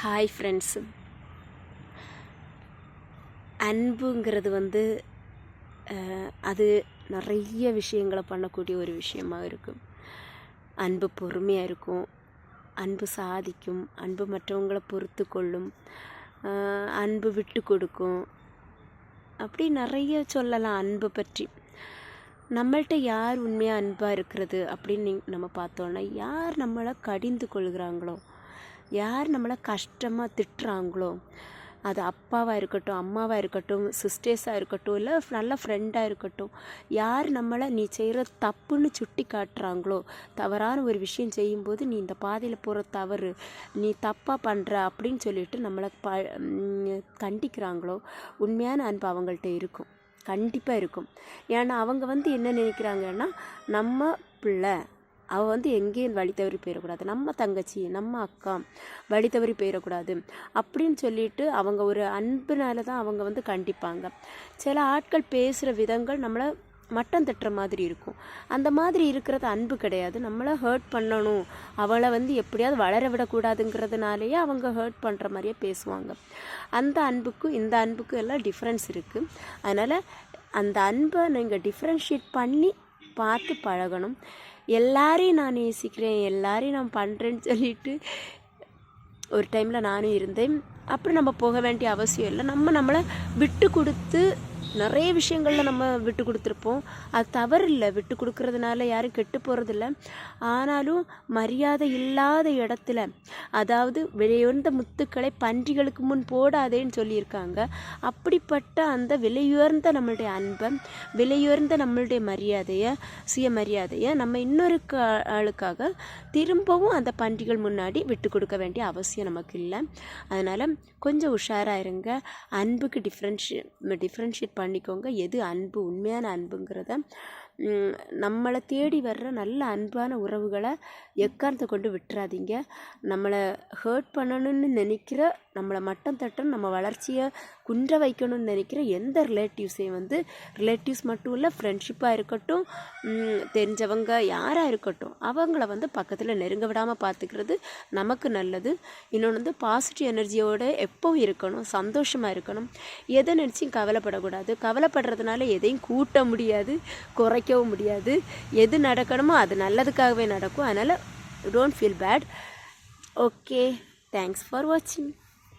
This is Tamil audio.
ஹாய் ஃப்ரெண்ட்ஸு, அன்புங்கிறது அது நிறைய விஷயங்களை பண்ணக்கூடிய ஒரு விஷயமாக இருக்கும். அன்பு பொறுமையாக இருக்கும், அன்பு சாதிக்கும், அன்பு மற்றவங்களை பொறுத்து கொள்ளும், அன்பு விட்டு கொடுக்கும். அப்படி நிறைய சொல்லலாம் அன்பு பற்றி. நம்மள்கிட்ட யார் உண்மையாக அன்பாக இருக்கிறது அப்படின்னு நம்ம பார்த்தோன்னா, யார் நம்மளை கடிந்து கொள்கிறாங்களோ, யார் நம்மளை கஷ்டமாக திட்டுறாங்களோ, அது அப்பாவாக இருக்கட்டும், அம்மாவாக இருக்கட்டும், சிஸ்டர்ஸாக இருக்கட்டும், இல்லை நல்ல ஃப்ரெண்டாக இருக்கட்டும், யார் நம்மளை நீ செய்கிற தப்புன்னு சுட்டி காட்டுறாங்களோ, தவறான ஒரு விஷயம் செய்யும்போது நீ இந்த பாதையில் போகிற தவறு, நீ தப்பாக பண்ணுற அப்படின்னு சொல்லிட்டு நம்மளை கண்டிக்கிறாங்களோ, உண்மையான அன்பு அவங்கள்ட்ட இருக்கும், கண்டிப்பாக இருக்கும். ஏன்னா அவங்க என்ன நினைக்கிறாங்கன்னா, நம்ம பிள்ளை அவள் எங்கேயும் வழி தவறி போயிடக்கூடாது, நம்ம தங்கச்சி நம்ம அக்கா வழி தவறி போயிடக்கூடாது அப்படின்னு சொல்லிட்டு அவங்க ஒரு அன்புனால தான் அவங்க கண்டிப்பாங்க. சில ஆட்கள் பேசுகிற விதங்கள் நம்மளை மட்டம் தட்டுற மாதிரி இருக்கும். அந்த மாதிரி இருக்கிறது அன்பு கிடையாது. நம்மளை ஹர்ட் பண்ணணும், அவளை எப்படியாவது வளர விடக்கூடாதுங்கிறதுனாலேயே அவங்க ஹர்ட் பண்ணுற மாதிரியே பேசுவாங்க. அந்த அன்புக்கும் இந்த அன்புக்கும் எல்லாம் டிஃப்ரென்ஸ் இருக்குது. அதனால் அந்த அன்பை நீங்கள் டிஃப்ரென்ஷியேட் பண்ணி பார்த்து பழகணும். எல்லாரையும் நான் நேசிக்கிறேன், எல்லாரையும் நான் பண்ணுறேன்னு சொல்லிட்டு ஒரு டைமில் நானும் இருந்தேன். அப்புறம் நம்ம போக வேண்டிய அவசியம் இல்லை. நம்மளை விட்டு கொடுத்து நிறைய விஷயங்களில் நம்ம விட்டு கொடுத்துருப்போம். அது தவறு இல்லை, விட்டு கொடுக்கறதுனால யாரும் கெட்டு போகிறதில்ல. ஆனாலும் மரியாதை இல்லாத இடத்துல, அதாவது விலையுயர்ந்த முத்துக்களை பன்றிகளுக்கு முன் போடாதேன்னு சொல்லியிருக்காங்க. அப்படிப்பட்ட அந்த விலையுயர்ந்த நம்மளுடைய அன்பை, விலையுயர்ந்த நம்மளுடைய மரியாதையை, சுயமரியாதையை நம்ம இன்னொரு ஆளுக்காக திரும்பவும் அந்த பன்றிகள் முன்னாடி விட்டு கொடுக்க வேண்டிய அவசியம் நமக்கு இல்லை. அதனால் கொஞ்சம் உஷாராக இருங்க. அன்புக்கு டிஃப்ரென்ஷியேட் பண்ணிக்கோங்க. எது அன்பு, உண்மையான அன்புங்கிறத. நம்மளை தேடி வர்ற நல்ல அன்பான உறவுகளை எக்காரணத்தை கொண்டு விட்டுறாதீங்க. நம்மளை ஹர்ட் பண்ணணும்னு நினைக்கிற, நம்மளை மட்டம் தட்டணும், நம்ம வளர்ச்சியை குன்ற வைக்கணும்னு நினைக்கிற எந்த ரிலேட்டிவ்ஸையும் ரிலேட்டிவ்ஸ் மட்டும் இல்லை, ஃப்ரெண்ட்ஷிப்பாக இருக்கட்டும், தெரிஞ்சவங்க யாராக இருக்கட்டும், அவங்கள பக்கத்தில் நெருங்க விடாமல் பார்த்துக்கிறது நமக்கு நல்லது. இன்னொன்று பாசிட்டிவ் எனர்ஜியோடு எப்பவும் இருக்கணும், சந்தோஷமாக இருக்கணும். எதை நினச்சும் கவலைப்படக்கூடாது. கவலைப்படுறதுனால எதையும் கூட்ட முடியாது, குறைக்கவும் முடியாது. எது நடக்கணுமோ அது நல்லதுக்காகவே நடக்கும். அதனால் don't feel bad. Okay, thanks for வாட்சிங்.